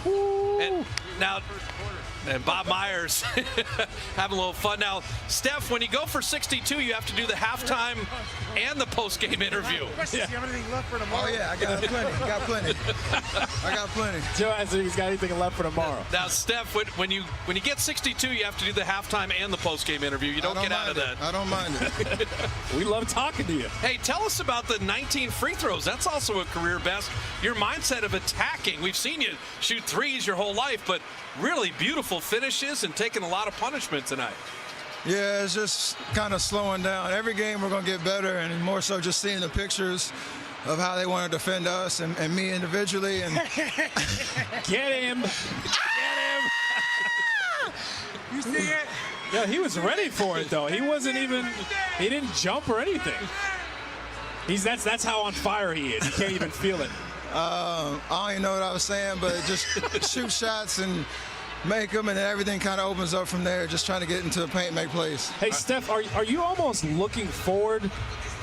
And now, and Bob Myers having a little fun. Now, Steph, when you go for 62, you have to do the halftime and the post-game interview. Do you have anything left for tomorrow? Oh, yeah, I got plenty. I got plenty. Joe answered he's got anything left for tomorrow. Now, Steph, when you get 62, you have to do the halftime and the post-game interview. You don't get out of that. I don't mind it. We love talking to you. Hey, tell us about the 19 free throws. That's also a career best. Your mindset of attacking. We've seen you shoot threes your whole life, but really beautiful finishes and taking a lot of punishment tonight. Yeah, it's just kind of slowing down. Every game we're going to get better, and more so just seeing the pictures of how they want to defend us and me individually. And Get him. Get him. You see it? Yeah, he was ready for it, though. He wasn't even, he didn't jump or anything. That's how on fire he is. You can't even feel it. I don't even know what I was saying, but just shoot shots and make them, and then everything kind of opens up from there, just trying to get into the paint, make plays. Hey, Steph, are you almost looking forward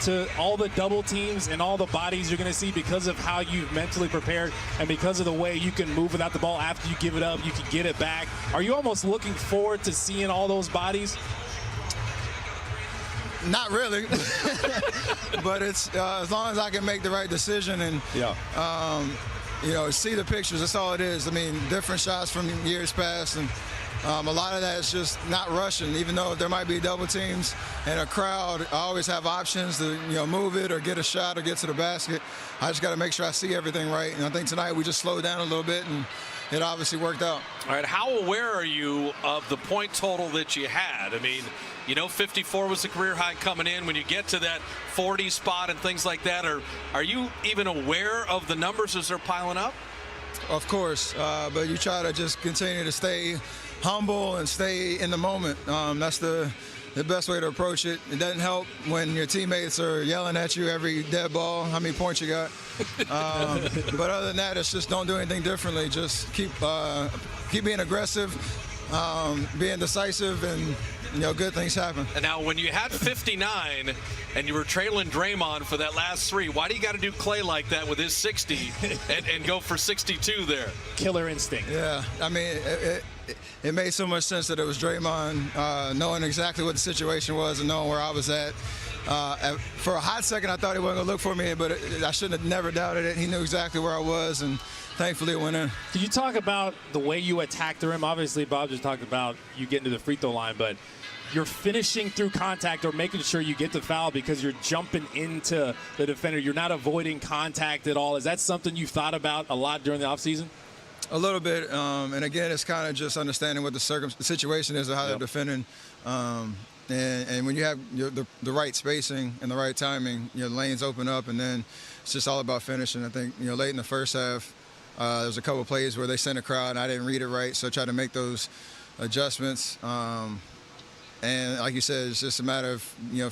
to all the double teams and all the bodies you're going to see because of how you've mentally prepared and because of the way you can move without the ball after you give it up, you can get it back? Are you almost looking forward to seeing all those bodies? Not really, but it's as long as I can make the right decision and see the pictures. That's all it is. I mean, different shots from years past, and a lot of that is just not rushing. Even though there might be double teams and a crowd, I always have options to move it or get a shot or get to the basket. I just got to make sure I see everything right. And I think tonight we just slowed down a little bit, and it obviously worked out. All right, how aware are you of the point total that you had? I mean, 54 was the career high coming in. When you get to that 40 spot and things like that, are you even aware of the numbers as they're piling up? Of course, but you try to just continue to stay humble and stay in the moment. That's the best way to approach it. It doesn't help when your teammates are yelling at you every dead ball, how many points you got. But other than that, it's just don't do anything differently. Just keep being aggressive, being decisive, and good things happen. And now, when you had 59 and you were trailing Draymond for that last three, why do you got to do Clay like that with his 60 and go for 62 there? Killer instinct. Yeah, I mean, it made so much sense that it was Draymond, knowing exactly what the situation was and knowing where I was at. For a hot second, I thought he wasn't going to look for me, but I shouldn't have never doubted it. He knew exactly where I was, and thankfully it went in. Can you talk about the way you attacked the rim? Obviously, Bob just talked about you getting to the free throw line, but you're finishing through contact or making sure you get the foul because you're jumping into the defender. You're not avoiding contact at all. Is that something you've thought about a lot during the offseason? A little bit, and again, it's kind of just understanding what the situation is or how they're defending. And when you have the right spacing and the right timing, lanes open up, and then it's just all about finishing. I think late in the first half, there was a couple of plays where they sent a crowd, and I didn't read it right, so I tried to make those adjustments. And like you said, it's just a matter of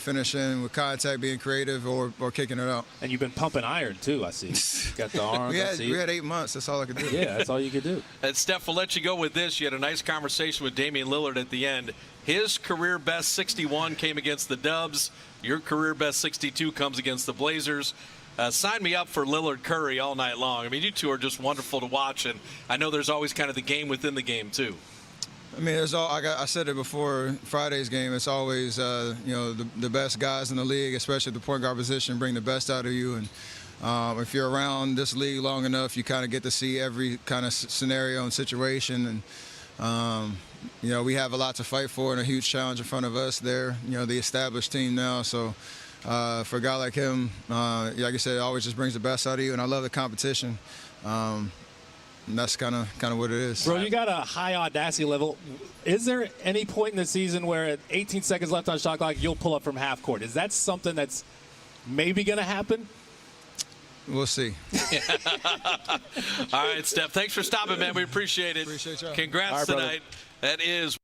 finishing with contact, being creative, or kicking it out. And you've been pumping iron too, I see. Got the arms. we had 8 months. That's all I could do. Yeah, that's all you could do. And Steph, we'll let you go with this. You had a nice conversation with Damian Lillard at the end. His career best 61 came against the Dubs. Your career best 62 comes against the Blazers. Sign me up for Lillard Curry all night long. I mean, you two are just wonderful to watch, and I know there's always kind of the game within the game too. I mean, I said it before Friday's game. It's always, the best guys in the league, especially at the point guard position, bring the best out of you. And if you're around this league long enough, you kind of get to see every kind of scenario and situation. And, we have a lot to fight for and a huge challenge in front of us there, the established team now. So for a guy like him, like I said, it always just brings the best out of you. And I love the competition. And that's kind of what it is. Bro, you got a high audacity level. Is there any point in the season where at 18 seconds left on shot clock, you'll pull up from half court? Is that something that's maybe going to happen? We'll see. All right, Steph, thanks for stopping, man. We appreciate it. Appreciate y'all. Congrats tonight. That is